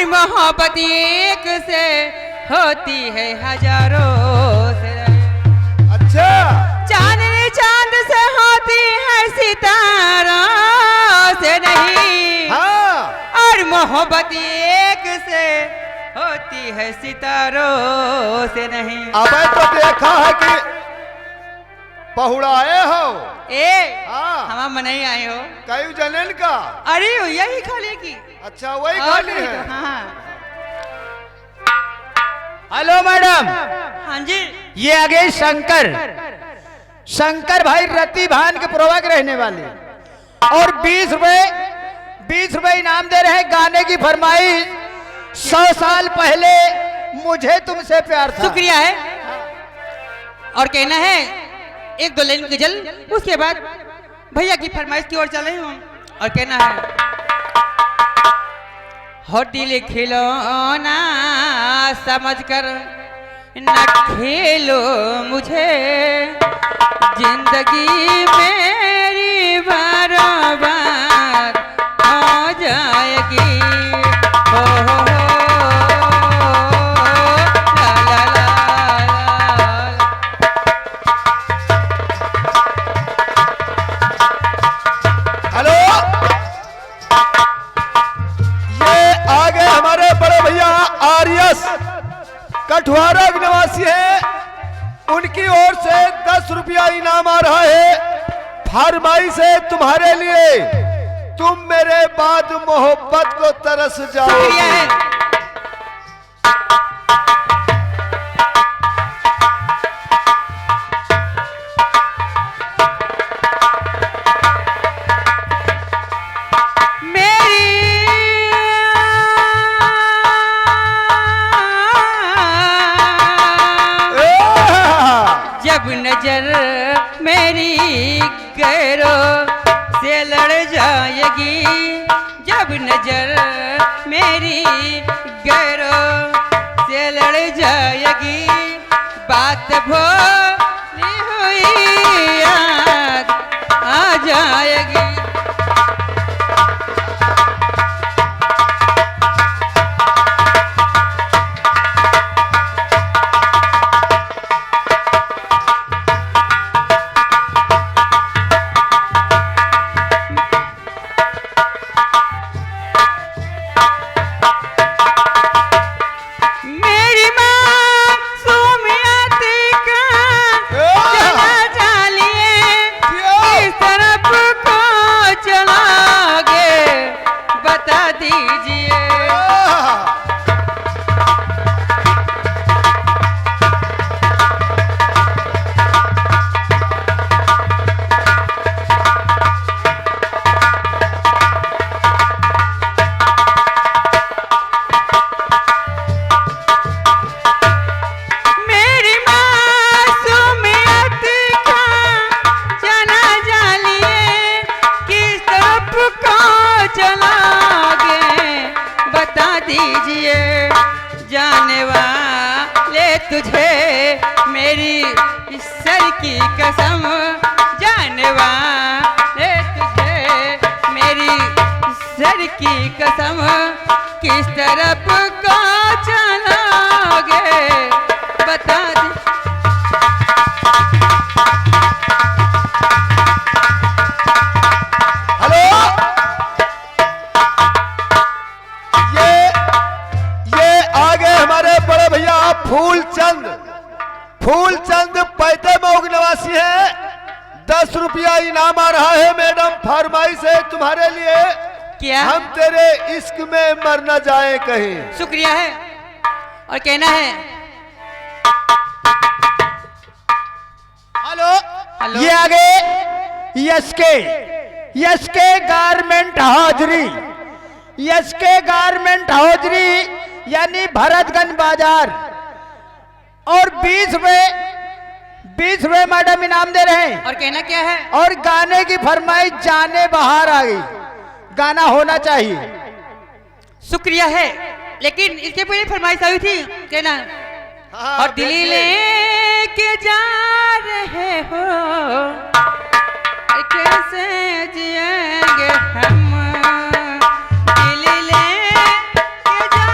और मोहब्बत एक से होती है हजारों से। अच्छा, चांदनी चांद से होती है सितारों से नहीं। हाँ, और मोहब्बत एक से होती है सितारों से नहीं। अबे तो देखा है कि पहुड़ाए हो। ए हाँ, हम नहीं आए हो। कई जनन का। अरे यही खा लेगी। अच्छा, वही खाली है। हाँ हेलो मैडम। हाँ जी। ये आगे शंकर भाई रति भान के प्रभाग रहने वाले और 20 रुपए इनाम दे रहे हैं। गाने की फरमाइश 100 साल पहले मुझे तुमसे प्यार था। शुक्रिया है। और कहना है एक दो लाइन गजल, उसके बाद भैया की फरमाइश की ओर चले हम। और कहना है हो दिल खिलौना समझकर न खेलो मुझे, जिंदगी मेरी बर्बाद हो जाएगी। हो ला ला ला ला। हेलो, ये आगे हमारे बड़े भैया आर्यस कठुआरा के निवासी है, उनकी ओर से 10 रुपया इनाम आ रहा है। फरमाइश है तुम्हारे लिए, तुम मेरे बाद मोहब्बत को तरस शुक्रिया जाओगे। है। जब नजर मेरी गैरों से लड़ जाएगी, जब नजर मेरी गैरों से लड़ जाएगी, बात भोली हुई याद आ जाएगी। जाने वाले तुझे मेरी सर की कसम, जाने वाले तुझे मेरी सर की कसम, किस तरफ को चलोगे बता दे। फूलचंद पैते मऊ निवासी है, 10 रुपया इनाम आ रहा है। मैडम फरमाइश है तुम्हारे लिए, क्या? हम तेरे इश्क में मर न जाए कहीं। शुक्रिया है। और कहना है हेलो, ये आगे यस के गारमेंट हाजरी, यस के गारमेंट हाजरी यानी भरतगंज बाजार और 20 रुपए मैडम इनाम दे रहे हैं। और कहना क्या है? और गाने की फरमाइश जाने बाहर आ गई, गाना होना चाहिए। शुक्रिया है, लेकिन इसके पहले फरमाइश आई थी कहना और दिल लेके जा रहे हो कैसे जिएंगे हम, दिल लेके जा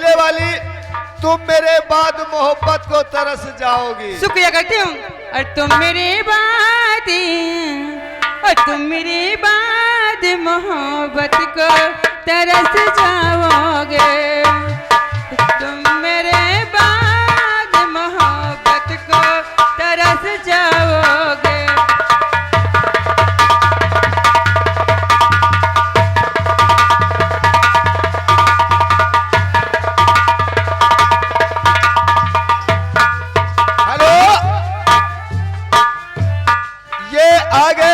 चाहने वाली तुम मेरे बाद मोहब्बत को तरस जाओगी। शुक्रिया करती हूँ। और तुम मेरे बाद मोहब्बत को तरस जाओगे। तुम मेरे बाद मोहब्बत को तरस जाओगे।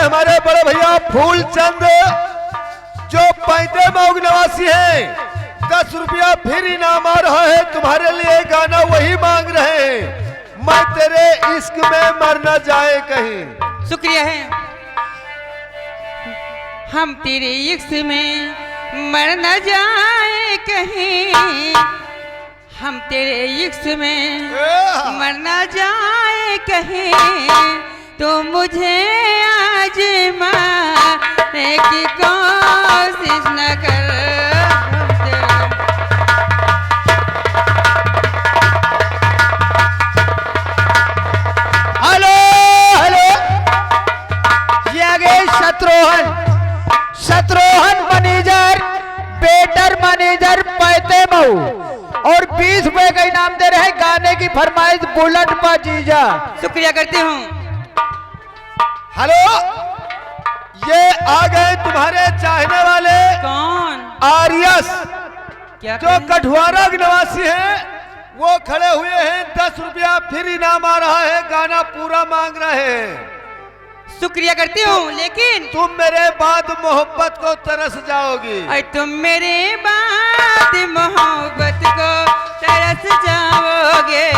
हमारे बड़े भैया फूलचंद जो पैंते मऊ निवासी हैं, 10 रुपया फिर इनाम आ रहा है तुम्हारे लिए। गाना वही मांग रहे हैं, मैं तेरे इश्क में मर न जाए कहीं। शुक्रिया है। हम तेरे इश्क में मर न जाए कहीं। हम तेरे इश्क में मर न जाए कहीं। तो मुझे आजमाने की कोशिश न कर। हेलो हेलो, ये आगे शत्रुघ्न मैनेजर, बेटर मैनेजर पैते मऊ, और 20 रुपए का इनाम दे रहे हैं। गाने की फरमाइश बुलेट पर जीजा। शुक्रिया करती हूँ। हेलो, ये आ गए तुम्हारे चाहने वाले। कौन? आर्यस, क्या जो कठुआरा के निवासी हैं, वो खड़े हुए हैं। 10 रुपया फिर इनाम आ रहा है। गाना पूरा मांग रहे हैं। शुक्रिया करती हूँ, लेकिन तुम मेरे बाद मोहब्बत को तरस जाओगी। और तुम मेरे बाद मोहब्बत को तरस जाओगे।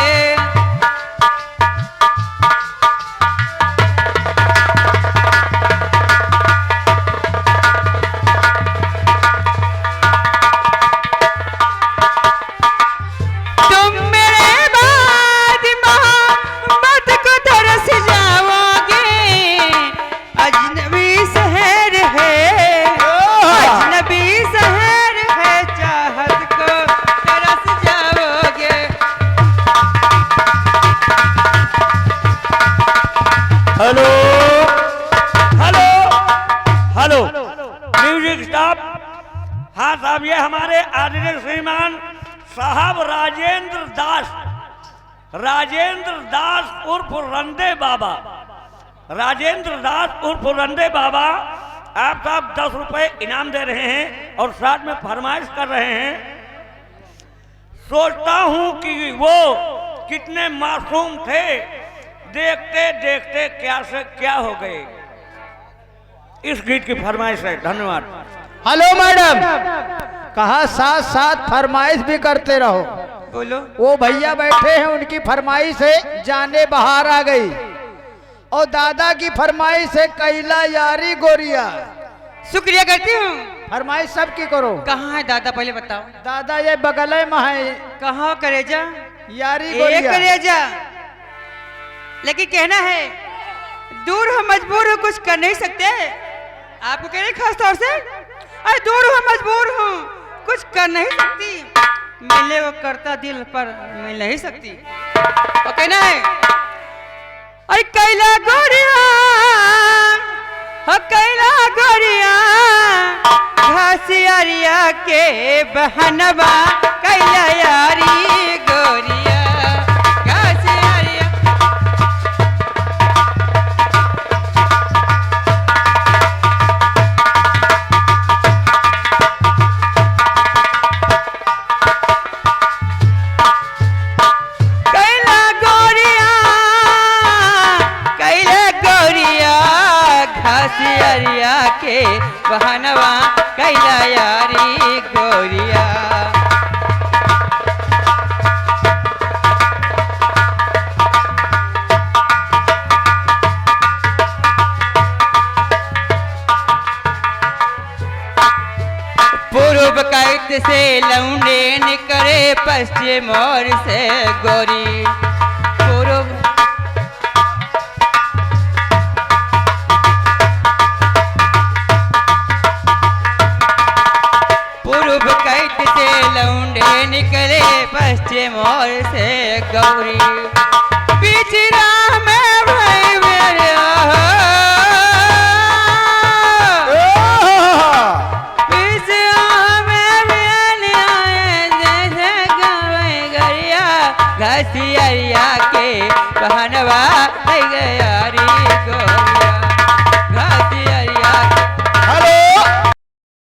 Hello hello hello, music stop. हाँ साहब, ये हमारे आदरणीय श्रीमान साहब राजेंद्र दास उर्फ रंदे बाबा, राजेंद्र दास उर्फ रंदे बाबा, आप साहब 10 रुपए इनाम दे रहे हैं और साथ में फरमाइश कर रहे हैं। सोचता हूं कि वो कितने मासूम थे, देखते देखते क्या से क्या हो गए। इस गीत की फरमाइश है। धन्यवाद। हेलो मैडम, कहा साथ साथ फरमाइश भी करते रहो। बोलो। वो भैया बैठे हैं, उनकी फरमाइश है जाने बाहर आ गई, और दादा की फरमाइश है कैला यारी गोरिया। शुक्रिया करती हूँ। फरमाइश सबकी करो। कहाँ है दादा, पहले बताओ। दादा ये बगल में है। कहाँ करेजा? यारी एक गोरिया। करेजा, लेकिन कहना है दूर हो मजबूर हो, कुछ कर नहीं सकते। आपको कह रहे खास तौर से, अरे दूर हो मजबूर हो, कुछ कर नहीं सकती। मिले वो करता दिल पर मिल नहीं सकती। और कहना है अरे कैला गोरिया, हो कैला गोरिया, घासियारिया के बहनवा, कैला यारी गोरिया। घासियारिया के बहनवा, कैला यारी गोरिया। पूर्व कैत से लौंडे निकले, पश्चिम ओर से गोरी। पूर्व साइड से लौंडे निकले पश्चिम ओर से गौरी बीच राह में भाई मेरे बीच राह में मेरे आए जैसे गवे गरिया घसियरिया के पहनवा गयारी गोरी